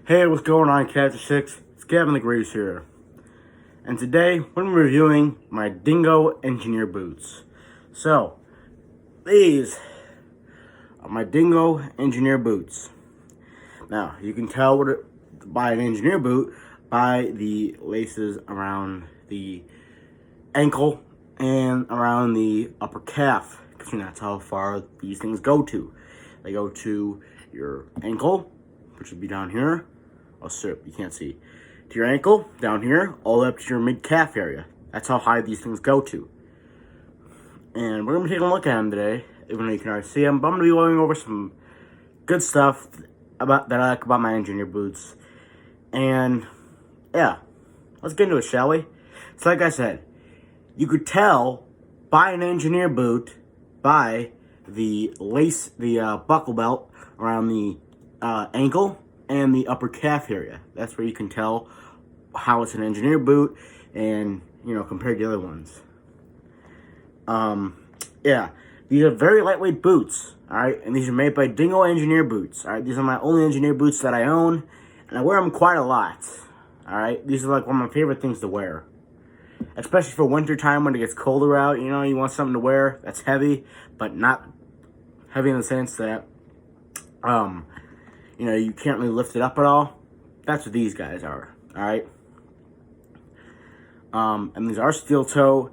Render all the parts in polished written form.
Hey, what's going on, Cat 6? It's Gavin the Grease here. And today, we're going to be reviewing my Dingo engineer boots. So, these are my Dingo engineer boots. Now, you can tell by an engineer boot by the laces around the ankle and around the upper calf. Because that's how far these things go to. They go to your ankle, which would be down here. Oh, sir, you can't see. To your ankle, down here, all the way up to your mid-calf area. That's how high these things go to. And we're going to be taking a look at them today, even though you can already see them. But I'm going to be going over some good stuff that I like about my engineer boots. And, yeah, let's get into it, shall we? So like I said, you could tell by an engineer boot by the lace, the buckle belt around the ankle and the upper calf area. That's where you can tell how it's an engineer boot and, compared to the other ones. Yeah, these are very lightweight boots, alright? And these are made by Dingo engineer boots, alright? These are my only engineer boots that I own, and I wear them quite a lot, alright? These are like one of my favorite things to wear. Especially for winter time when it gets colder out, you want something to wear that's heavy, but not heavy in the sense that, you can't really lift it up at all. That's what these guys are, alright? And these are steel toe.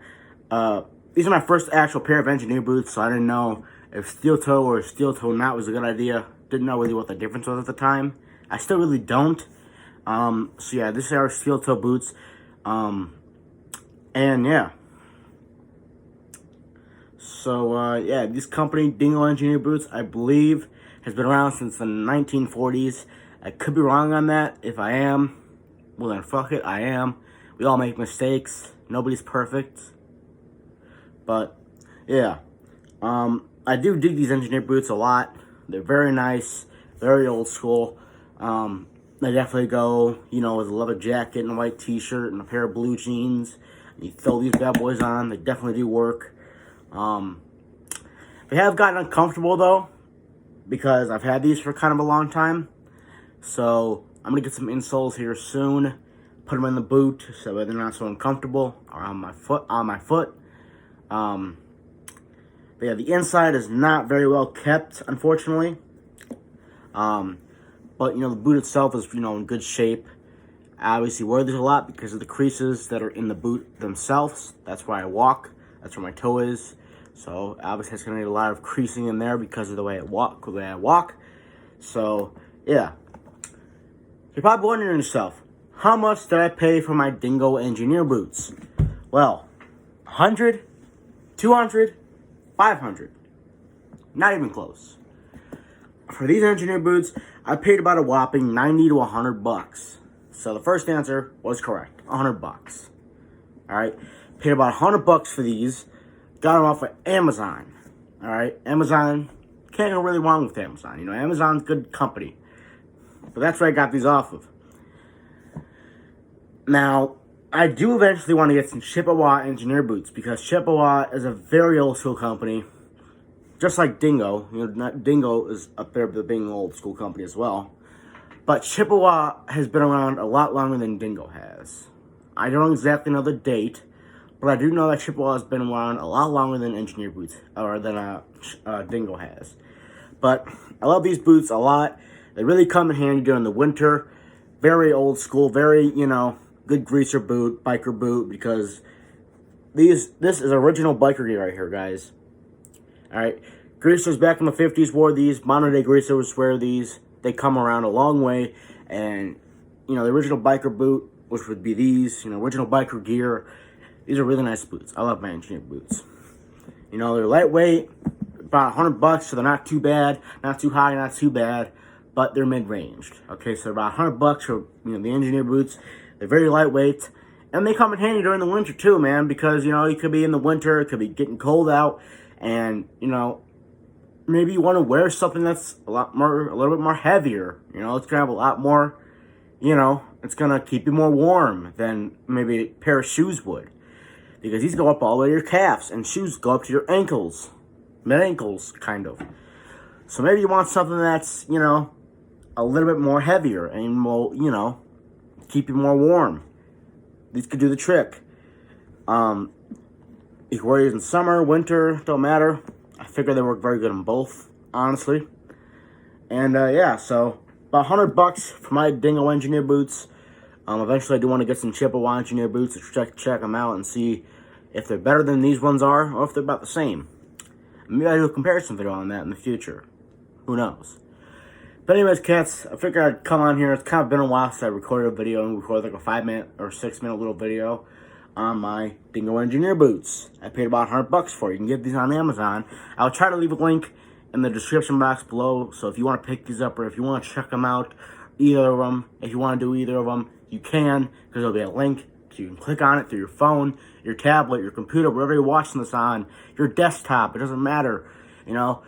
These are my first actual pair of engineer boots, so I didn't know if steel toe or steel toe knot was a good idea. Didn't know really what the difference was at the time. I still really don't. So yeah, these are steel toe boots. And yeah. So yeah, this company, Dingo engineer boots, I believe has been around since the 1940s. I could be wrong on that. If I am, well then fuck it, I am. We all make mistakes. Nobody's perfect. But, yeah. I do dig these engineer boots a lot. They're very nice, very old school. They definitely go, with a leather jacket and a white t-shirt and a pair of blue jeans. You throw these bad boys on, they definitely do work. They have gotten uncomfortable, though, because I've had these for kind of a long time. So I'm going to get some insoles here soon. Put them in the boot so that they're not so uncomfortable on my foot. But yeah, the inside is not very well kept, unfortunately. But, the boot itself is, in good shape. I obviously wear these a lot because of the creases that are in the boot themselves. That's where I walk. That's where my toe is. So obviously it's gonna need a lot of creasing in there because of the way I walk. So yeah. You're probably wondering yourself, how much did I pay for my Dingo engineer boots? Well, 100, 200, 500. Not even close. For these engineer boots, I paid about a whopping 90 to 100 bucks. So the first answer was correct, 100 bucks. All right, paid about 100 bucks for these. Got them off of Amazon. All right, Amazon, can't go really wrong with Amazon. Amazon's a good company. But that's where I got these off of. Now, I do eventually want to get some Chippewa engineer boots because Chippewa is a very old school company. Just like Dingo. Dingo is up there being an old school company as well. But Chippewa has been around a lot longer than Dingo has. I don't exactly know the date, but I do know that Chippewa has been around a lot longer than engineer boots, or than Dingo has. But I love these boots a lot. They really come in handy during the winter. Very old school, very, good greaser boot, biker boot, because this is original biker gear right here, guys. Alright, greasers back in the 50s wore these. Modern day greasers wear these. They come around a long way, and, the original biker boot, which would be these, original biker gear, these are really nice boots. I love my engineer boots. They're lightweight, about 100 bucks, so they're not too bad, not too high, not too bad, but they're mid-ranged. Okay, so about 100 bucks for, the engineer boots. They're very lightweight, and they come in handy during the winter too, man, because, you could be in the winter, it could be getting cold out, and, maybe you want to wear something that's a little bit more heavier. It's going to have a lot more, it's going to keep you more warm than maybe a pair of shoes would. Because these go up all the way to your calves, and shoes go up to your ankles. Mid-ankles, kind of. So maybe you want something that's, a little bit more heavier and will, you know, keep you more warm. These could do the trick. You can wear these in summer, winter, don't matter. I figure they work very good on both, honestly. And yeah, so about $100 for my Dingo engineer boots. Eventually I do want to get some Chippewa engineer boots to check them out and see if they're better than these ones are, or if they're about the same. Maybe I'll do a comparison video on that in the future. Who knows? But anyways, cats, I figured I'd come on here. It's kind of been a while since I recorded a video and recorded like a 5-minute or 6-minute little video on my Dingo engineer boots. I paid about $100 for it. You can get these on Amazon. I'll try to leave a link in the description box below. So if you want to pick these up or if you want to check them out, either of them, if you want to do either of them, you can, because there'll be a link. So you can click on it through your phone, your tablet, your computer, wherever you're watching this on, your desktop. It doesn't matter, you know.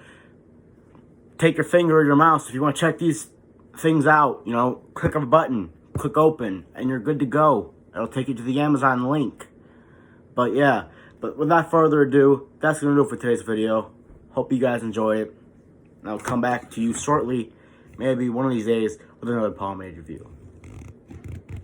Take your finger or your mouse. If you want to check these things out, you know, click on a button, click open, and you're good to go. It'll take you to the Amazon link. But yeah, but without further ado, that's going to do it for today's video. Hope you guys enjoy it. And I'll come back to you shortly, maybe one of these days, with another pomade review.